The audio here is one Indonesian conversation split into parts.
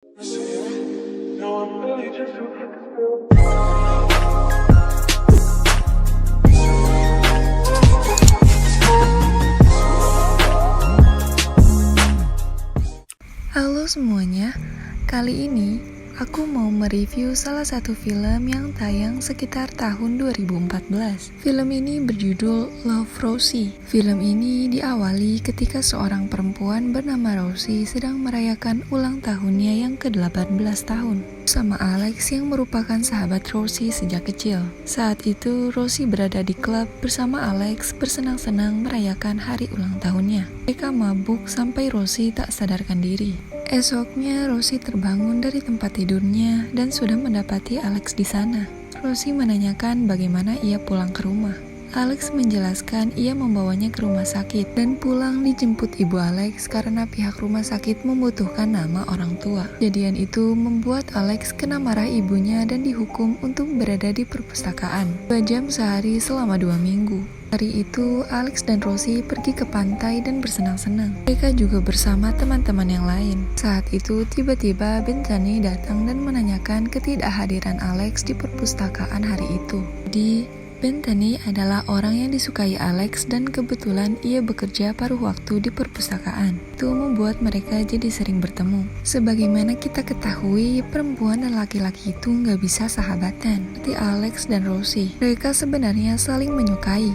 Halo semuanya, kali ini aku mau mereview salah satu film yang tayang sekitar tahun 2014. Film ini berjudul Love, Rosie. Film ini diawali ketika seorang perempuan bernama Rosie sedang merayakan ulang tahunnya yang ke-18 tahun sama Alex yang merupakan sahabat Rosie sejak kecil. Saat itu Rosie berada di klub bersama Alex bersenang-senang merayakan hari ulang tahunnya. Mereka mabuk sampai Rosie tak sadarkan diri. Esoknya Rosie terbangun dari tempat tidurnya dan sudah mendapati Alex di sana. Rosie menanyakan bagaimana ia pulang ke rumah. Alex menjelaskan ia membawanya ke rumah sakit dan pulang dijemput ibu Alex karena pihak rumah sakit membutuhkan nama orang tua. Kejadian itu membuat Alex kena marah ibunya dan dihukum untuk berada di perpustakaan 2 jam sehari selama 2 minggu. Hari itu, Alex dan Rosie pergi ke pantai dan bersenang-senang. Mereka juga bersama teman-teman yang lain. Saat itu, tiba-tiba Bethany datang dan menanyakan ketidakhadiran Alex di perpustakaan hari itu. Bethany adalah orang yang disukai Alex dan kebetulan ia bekerja paruh waktu di perpustakaan. Itu membuat mereka jadi sering bertemu. Sebagaimana kita ketahui, perempuan dan laki-laki itu nggak bisa sahabatan. Seperti Alex dan Rosie, mereka sebenarnya saling menyukai.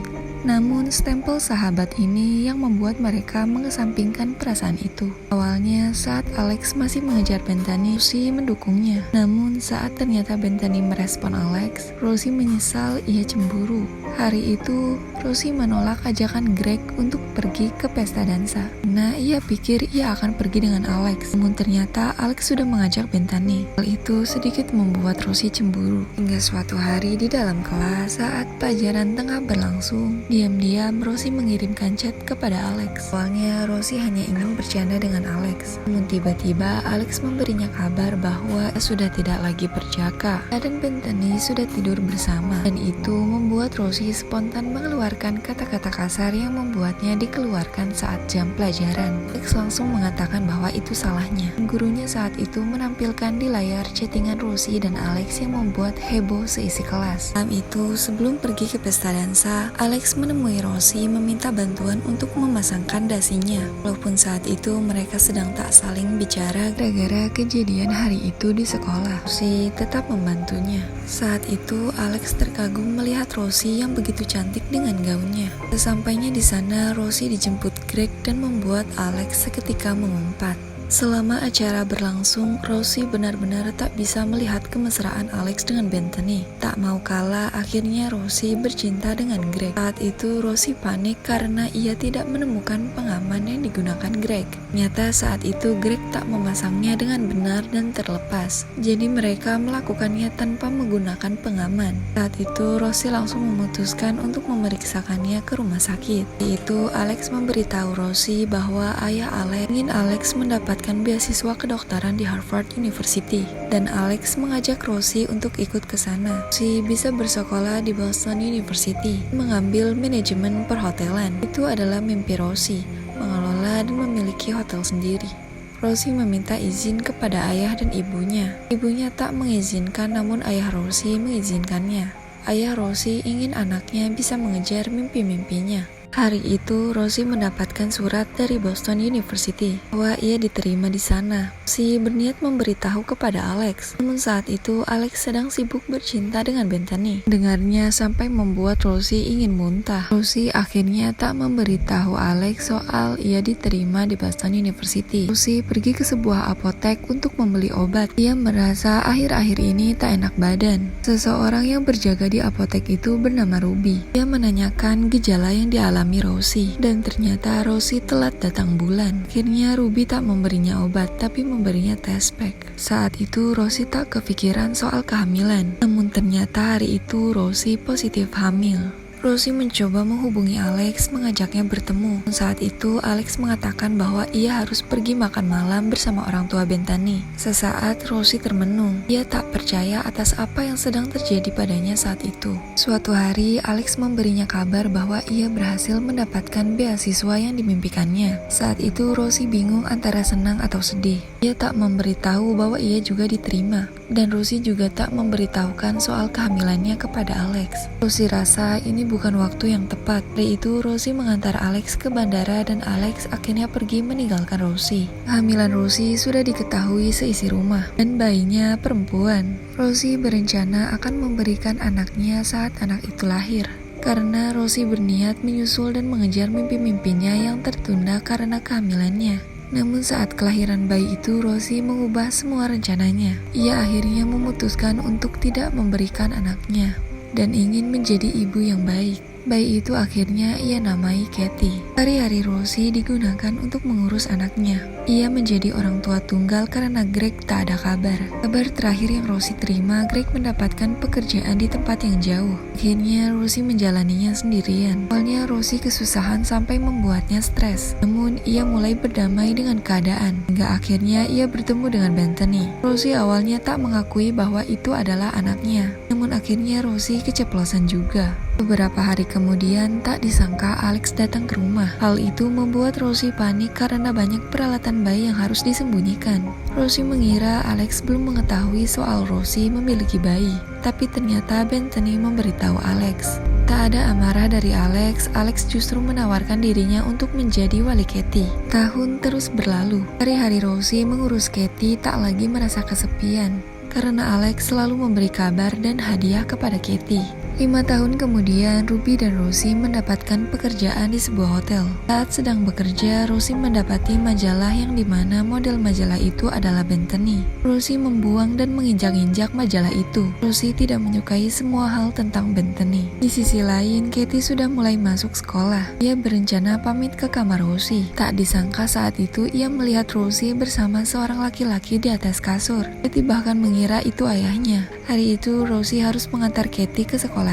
Namun, stempel sahabat ini yang membuat mereka mengesampingkan perasaan itu. Awalnya, saat Alex masih mengejar Bethany, Rosie mendukungnya. Namun, saat ternyata Bethany merespon Alex, Rosie menyesal ia cemburu. Hari itu, Rosie menolak ajakan Greg untuk pergi ke pesta dansa. Nah, ia pikir ia akan pergi dengan Alex. Namun ternyata Alex sudah mengajak Bethany. Hal itu sedikit membuat Rosie cemburu. Hingga suatu hari di dalam kelas, saat pelajaran tengah berlangsung, diam-diam Rosie mengirimkan chat kepada Alex. Awalnya Rosie hanya ingin bercanda dengan Alex. Namun tiba-tiba Alex memberinya kabar bahwa sudah tidak lagi berjaka dan Bethany sudah tidur bersama. Dan itu membuat Rosie spontan mengeluarkan kata-kata kasar yang membuatnya dikeluarkan saat jam pelajaran. Alex langsung mengatakan bahwa itu salahnya. Gurunya saat itu menampilkan di layar chattingan Rosie dan Alex yang membuat heboh seisi kelas. Malam itu, sebelum pergi ke pesta dansa, Alex menemui Rosie meminta bantuan untuk memasangkan dasinya. Walaupun saat itu mereka sedang tak saling bicara gara-gara kejadian hari itu di sekolah, Rosie tetap membantunya. Saat itu Alex terkagum melihat Rosie yang begitu cantik dengan gaunnya. Sesampainya di sana, Rosie dijemput Greg dan membuat Alex seketika mengumpat. Selama acara berlangsung, Rosie benar-benar tak bisa melihat kemesraan Alex dengan Bethany. Tak mau kalah, akhirnya Rosie bercinta dengan Greg. Saat itu Rosie panik karena ia tidak menemukan pengaman yang digunakan Greg. Ternyata saat itu Greg tak memasangnya dengan benar dan terlepas. Jadi mereka melakukannya tanpa menggunakan pengaman. Saat itu Rosie langsung memutuskan untuk memeriksakannya ke rumah sakit. Itu Alex memberitahu Rosie bahwa ayah Alex ingin Alex mendapatkan beasiswa kedokteran di Harvard University dan Alex mengajak Rosie untuk ikut ke sana. Rosie bisa bersekolah di Boston University, mengambil manajemen perhotelan. Itu adalah mimpi Rosie, mengelola dan memiliki hotel sendiri. Rosie meminta izin kepada ayah dan ibunya. Ibunya tak mengizinkan, namun ayah Rosie mengizinkannya. Ayah Rosie ingin anaknya bisa mengejar mimpi-mimpinya. Hari itu, Rosie mendapatkan surat dari Boston University bahwa ia diterima di sana. Rosie berniat memberitahu kepada Alex, namun saat itu Alex sedang sibuk bercinta dengan Bethany. Dengarnya sampai membuat Rosie ingin muntah. Rosie akhirnya tak memberitahu Alex soal ia diterima di Boston University. Rosie pergi ke sebuah apotek untuk membeli obat. Ia merasa akhir-akhir ini tak enak badan. Seseorang yang berjaga di apotek itu bernama Ruby. Dia menanyakan gejala yang dialami Rosie, dan ternyata Rosie telat datang bulan. Akhirnya Ruby tak memberinya obat, tapi memberinya test pack. Saat itu Rosie tak kepikiran soal kehamilan, namun ternyata hari itu Rosie positif hamil. Rosie mencoba menghubungi Alex, mengajaknya bertemu. Saat itu, Alex mengatakan bahwa ia harus pergi makan malam bersama orang tua Bethany. Sesaat, Rosie termenung. Ia tak percaya atas apa yang sedang terjadi padanya saat itu. Suatu hari, Alex memberinya kabar bahwa ia berhasil mendapatkan beasiswa yang dimimpikannya. Saat itu, Rosie bingung antara senang atau sedih. Ia tak memberitahu bahwa ia juga diterima, dan Rosie juga tak memberitahukan soal kehamilannya kepada Alex. Rosie rasa ini bukan waktu yang tepat. Hari itu, Rosie mengantar Alex ke bandara dan Alex akhirnya pergi meninggalkan Rosie. Kehamilan Rosie sudah diketahui seisi rumah, dan bayinya perempuan. Rosie berencana akan memberikan anaknya saat anak itu lahir. Karena Rosie berniat menyusul dan mengejar mimpi-mimpinya yang tertunda karena kehamilannya. Namun saat kelahiran bayi itu, Rosie mengubah semua rencananya. Ia akhirnya memutuskan untuk tidak memberikan anaknya dan ingin menjadi ibu yang baik. Bayi itu akhirnya ia namai Katie. Hari-hari Rosie digunakan untuk mengurus anaknya. Ia menjadi orang tua tunggal karena Greg tak ada kabar. Kabar terakhir yang Rosie terima, Greg mendapatkan pekerjaan di tempat yang jauh. Akhirnya Rosie menjalaninya sendirian. Awalnya Rosie kesusahan sampai membuatnya stres. Namun ia mulai berdamai dengan keadaan. Hingga akhirnya ia bertemu dengan Bethany. Rosie awalnya tak mengakui bahwa itu adalah anaknya. Namun akhirnya Rosie keceplosan juga. Beberapa hari kemudian, tak disangka Alex datang ke rumah. Hal itu membuat Rosie panik karena banyak peralatan bayi yang harus disembunyikan. Rosie mengira Alex belum mengetahui soal Rosie memiliki bayi, tapi ternyata Bethany memberitahu Alex. Tak ada amarah dari Alex justru menawarkan dirinya untuk menjadi wali Katie. Tahun terus berlalu. Hari-hari Rosie mengurus Katie tak lagi merasa kesepian, karena Alex selalu memberi kabar dan hadiah kepada Katie. 5 tahun kemudian, Ruby dan Rosie mendapatkan pekerjaan di sebuah hotel. Saat sedang bekerja, Rosie mendapati majalah yang dimana model majalah itu adalah Bethany. Rosie membuang dan menginjak-injak majalah itu. Rosie tidak menyukai semua hal tentang Bethany. Di sisi lain, Katie sudah mulai masuk sekolah. Ia berencana pamit ke kamar Rosie. Tak disangka saat itu ia melihat Rosie bersama seorang laki-laki di atas kasur. Katie bahkan mengira itu ayahnya. Hari itu, Rosie harus mengantar Katie ke sekolah.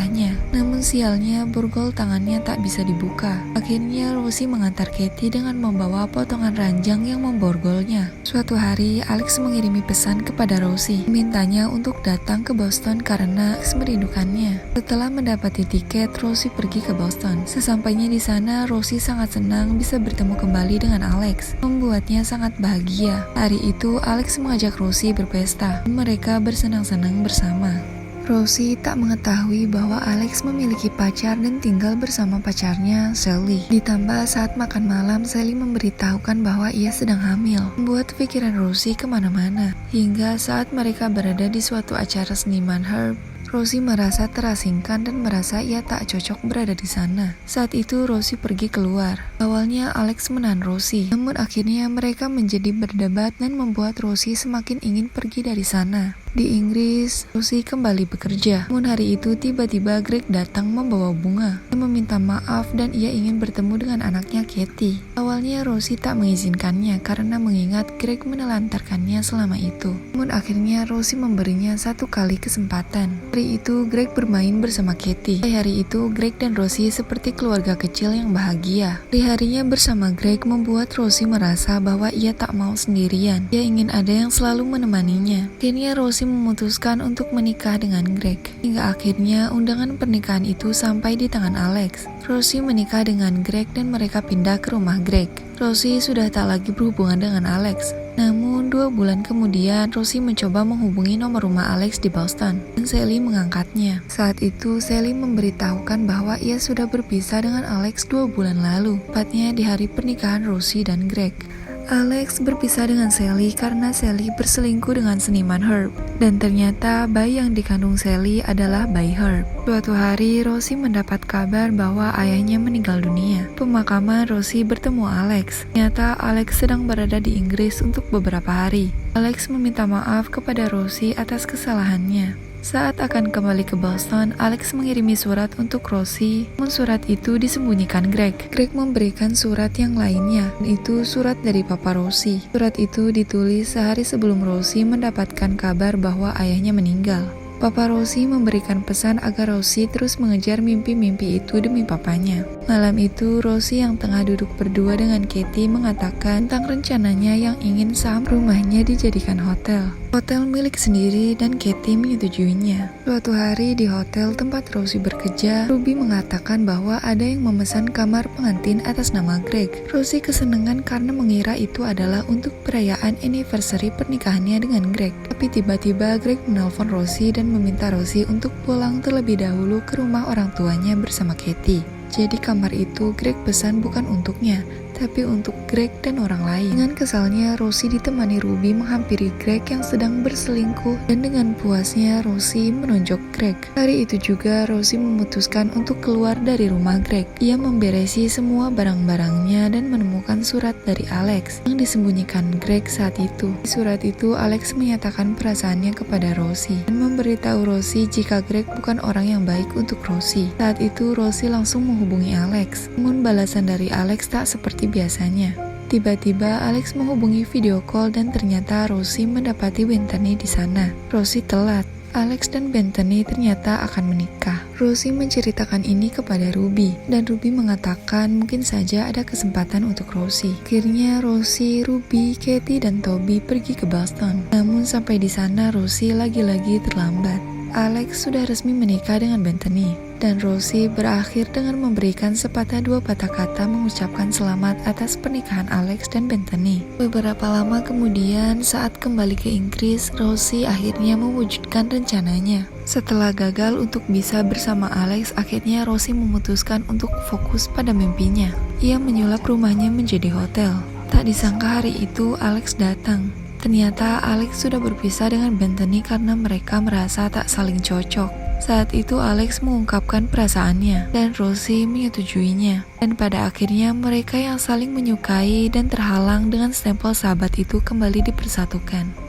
Namun sialnya, borgol tangannya tak bisa dibuka. Akhirnya Rosie mengantar Katie dengan membawa potongan ranjang yang memborgolnya. Suatu hari, Alex mengirimi pesan kepada Rosie, mintanya untuk datang ke Boston karena Alex merindukannya. Setelah mendapati tiket, Rosie pergi ke Boston. Sesampainya di sana, Rosie sangat senang bisa bertemu kembali dengan Alex, membuatnya sangat bahagia. Hari itu, Alex mengajak Rosie berpesta. Mereka bersenang-senang bersama. Rosie tak mengetahui bahwa Alex memiliki pacar dan tinggal bersama pacarnya, Sally. Ditambah saat makan malam, Sally memberitahukan bahwa ia sedang hamil, membuat pikiran Rosie kemana-mana. Hingga saat mereka berada di suatu acara seniman Herb, Rosie merasa terasingkan dan merasa ia tak cocok berada di sana. Saat itu Rosie pergi keluar. Awalnya Alex menahan Rosie, namun akhirnya mereka menjadi berdebat dan membuat Rosie semakin ingin pergi dari sana. Di Inggris, Rosie kembali bekerja. Namun hari itu tiba-tiba Greg datang membawa bunga. Dia meminta maaf dan ia ingin bertemu dengan anaknya Katie. Awalnya Rosie tak mengizinkannya karena mengingat Greg menelantarkannya selama itu. Namun akhirnya Rosie memberinya satu kali kesempatan. Hari itu Greg bermain bersama Katie. Hari itu Greg dan Rosie seperti keluarga kecil yang bahagia. Hari-harinya bersama Greg membuat Rosie merasa bahwa ia tak mau sendirian. Ia ingin ada yang selalu menemaninya. Akhirnya Rosie memutuskan untuk menikah dengan Greg. Hingga akhirnya undangan pernikahan itu sampai di tangan Alex. Rosie menikah dengan Greg dan mereka pindah ke rumah Greg. Rosie sudah tak lagi berhubungan dengan Alex. Namun 2 bulan kemudian Rosie mencoba menghubungi nomor rumah Alex di Boston dan Sally mengangkatnya. Saat itu Sally memberitahukan bahwa ia sudah berpisah dengan Alex 2 bulan lalu, tepatnya di hari pernikahan Rosie dan Greg. Alex berpisah dengan Sally karena Sally berselingkuh dengan seniman Herb, dan ternyata bayi yang dikandung Sally adalah bayi Herb. Suatu hari Rosie mendapat kabar bahwa ayahnya meninggal dunia. Pemakaman Rosie bertemu Alex. Ternyata Alex sedang berada di Inggris untuk beberapa hari. Alex meminta maaf kepada Rosie atas kesalahannya. Saat akan kembali ke Boston, Alex mengirimi surat untuk Rosie, namun surat itu disembunyikan Greg. Greg memberikan surat yang lainnya, dan itu surat dari Papa Rosie. Surat itu ditulis sehari sebelum Rosie mendapatkan kabar bahwa ayahnya meninggal. Papa Rosie memberikan pesan agar Rosie terus mengejar mimpi-mimpi itu demi papanya. Malam itu, Rosie yang tengah duduk berdua dengan Katie mengatakan tentang rencananya yang ingin saham rumahnya dijadikan hotel. Hotel milik sendiri dan Katie menyetujuinya. Suatu hari di hotel tempat Rosie bekerja, Ruby mengatakan bahwa ada yang memesan kamar pengantin atas nama Greg. Rosie kesenangan karena mengira itu adalah untuk perayaan anniversary pernikahannya dengan Greg. Tapi tiba-tiba Greg menelpon Rosie dan meminta Rosie untuk pulang terlebih dahulu ke rumah orang tuanya bersama Katie. Jadi kamar itu Greg pesan bukan untuknya, tapi untuk Greg dan orang lain. Dengan kesalnya, Rosie ditemani Ruby menghampiri Greg yang sedang berselingkuh, dan dengan puasnya Rosie menonjok Greg. Hari itu juga Rosie memutuskan untuk keluar dari rumah Greg. Ia memberesi semua barang-barangnya dan menemukan surat dari Alex yang disembunyikan Greg saat itu. Di surat itu, Alex menyatakan perasaannya kepada Rosie dan memberitahu Rosie jika Greg bukan orang yang baik untuk Rosie. Saat itu Rosie langsung menghubungi Alex, namun balasan dari Alex tak seperti biasanya. Tiba-tiba Alex menghubungi video call dan ternyata Rosie mendapati Bethany di sana. Rosie telat. Alex dan Bethany ternyata akan menikah. Rosie menceritakan ini kepada Ruby, dan Ruby mengatakan mungkin saja ada kesempatan untuk Rosie. Akhirnya Rosie, Ruby, Katie, dan Toby pergi ke Boston. Namun sampai di sana Rosie lagi-lagi terlambat. Alex sudah resmi menikah dengan Bethany, dan Rosie berakhir dengan memberikan sepatah dua patah kata mengucapkan selamat atas pernikahan Alex dan Bethany. Beberapa lama kemudian, saat kembali ke Inggris, Rosie akhirnya mewujudkan rencananya. Setelah gagal untuk bisa bersama Alex, akhirnya Rosie memutuskan untuk fokus pada mimpinya. Ia menyulap rumahnya menjadi hotel. Tak disangka hari itu Alex datang. Ternyata Alex sudah berpisah dengan Bethany karena mereka merasa tak saling cocok. Saat itu Alex mengungkapkan perasaannya dan Rosie menyetujuinya. Dan pada akhirnya mereka yang saling menyukai dan terhalang dengan stempel sahabat itu kembali dipersatukan.